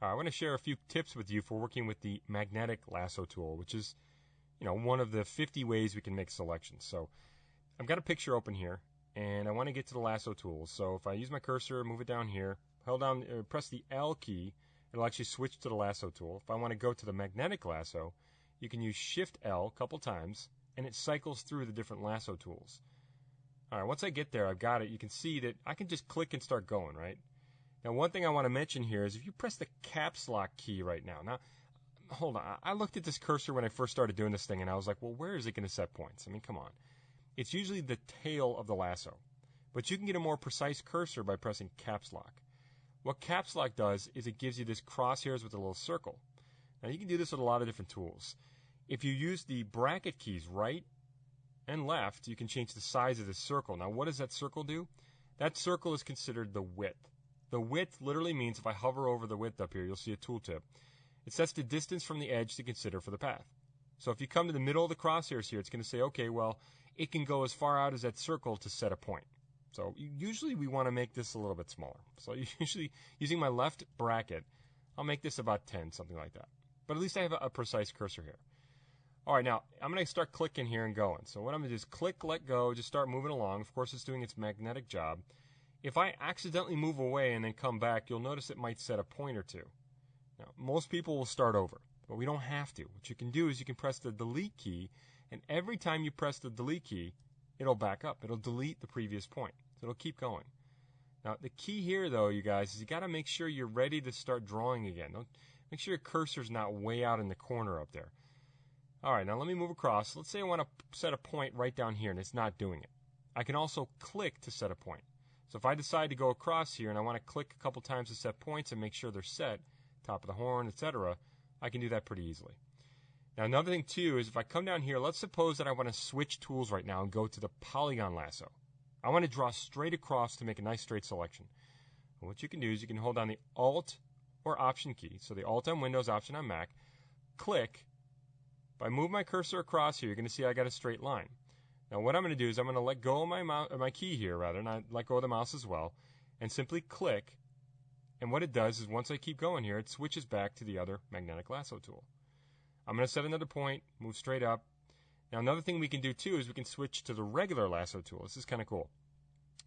I want to share a few tips with you for working with the Magnetic Lasso tool, which is, one of the 50 ways we can make selections. So I've got a picture open here, and I want to get to the lasso tool. So if I use my cursor, move it down here, press the L key, it'll actually switch to the lasso tool. If I want to go to the Magnetic Lasso, you can use Shift L a couple times, and it cycles through the different lasso tools. All right, once I get there, I've got it. You can see that I can just click and start going, right? Now, one thing I want to mention here is if you press the caps lock key right now, hold on. I looked at this cursor when I first started doing this thing, and I was like, well, where is it going to set points? I mean, come on. It's usually the tail of the lasso, but you can get a more precise cursor by pressing caps lock. What caps lock does is it gives you this crosshairs with a little circle. Now, you can do this with a lot of different tools. If you use the bracket keys right and left, you can change the size of the circle. Now, what does that circle do? That circle is considered the width. The width literally means if I hover over the width up here, you'll see a tooltip. It sets the distance from the edge to consider for the path. So if you come to the middle of the crosshairs here, it's going to say, okay, well, it can go as far out as that circle to set a point. So usually we want to make this a little bit smaller. So usually using my left bracket, I'll make this about 10, something like that. But at least I have a precise cursor here. All right, now I'm going to start clicking here and going. So what I'm going to do is click, let go, just start moving along. Of course, it's doing its magnetic job. If I accidentally move away and then come back, you'll notice it might set a point or two. Now, most people will start over, but we don't have to. What you can do is you can press the delete key, and every time you press the delete key, it'll back up. It'll delete the previous point. So it'll keep going. Now, the key here, though, you guys, is you got to make sure you're ready to start drawing again. Make sure your cursor's not way out in the corner up there. All right, now let me move across. Let's say I want to set a point right down here, and it's not doing it. I can also click to set a point. So if I decide to go across here and I want to click a couple times to set points and make sure they're set, top of the horn, etc., I can do that pretty easily. Now, another thing, too, is if I come down here, let's suppose that I want to switch tools right now and go to the polygon lasso. I want to draw straight across to make a nice straight selection. And what you can do is you can hold down the Alt or Option key, so the Alt on Windows, Option on Mac, click. If I move my cursor across here, you're going to see I got a straight line. Now, what I'm going to do is I'm going to let go of my key here, and I let go of the mouse as well, and simply click. And what it does is once I keep going here, it switches back to the other Magnetic Lasso tool. I'm going to set another point, move straight up. Now, another thing we can do, too, is we can switch to the regular lasso tool. This is kind of cool.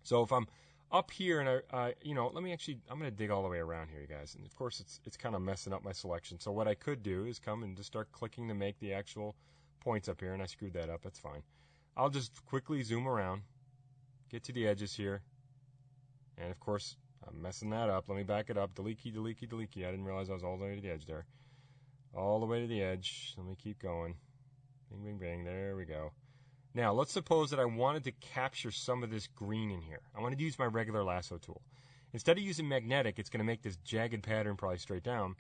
So if I'm up here and I'm going to dig all the way around here, you guys. And, of course, it's kind of messing up my selection. So what I could do is come and just start clicking to make the actual points up here, and I screwed that up. That's fine. I'll just quickly zoom around, get to the edges here, and of course, I'm messing that up. Let me back it up. Delete key, delete key, delete key. I didn't realize I was all the way to the edge there. All the way to the edge. Let me keep going. Bing, bing, bing. There we go. Now, let's suppose that I wanted to capture some of this green in here. I wanted to use my regular lasso tool. Instead of using magnetic, it's going to make this jagged pattern probably straight down.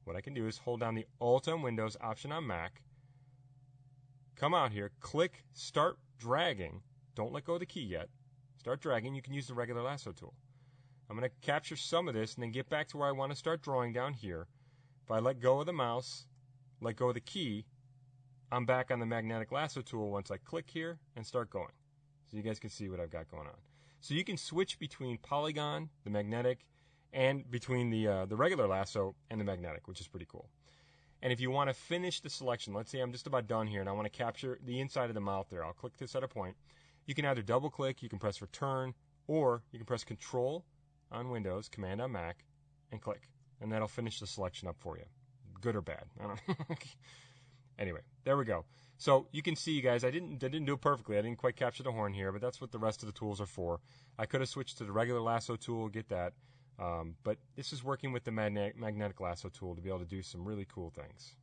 What I can do is hold down the Alt on Windows, Option on Mac, come out here, click, start dragging. Don't let go of the key yet. Start dragging. You can use the regular lasso tool. I'm going to capture some of this and then get back to where I want to start drawing down here. If I let go of the mouse, let go of the key, I'm back on the Magnetic Lasso tool once I click here and start going. So you guys can see what I've got going on. So you can switch between polygon, the magnetic, and between the regular lasso and the magnetic, which is pretty cool. And if you want to finish the selection, let's say I'm just about done here and I want to capture the inside of the mouth there. I'll click to set a point. You can either double click, you can press return, or you can press Control on Windows, Command on Mac, and click. And that'll finish the selection up for you. Good or bad. I don't know. Anyway, there we go. So you can see, you guys, I didn't do it perfectly. I didn't quite capture the horn here, but that's what the rest of the tools are for. I could have switched to the regular lasso tool, get that. But this is working with the Magnetic Lasso tool to be able to do some really cool things.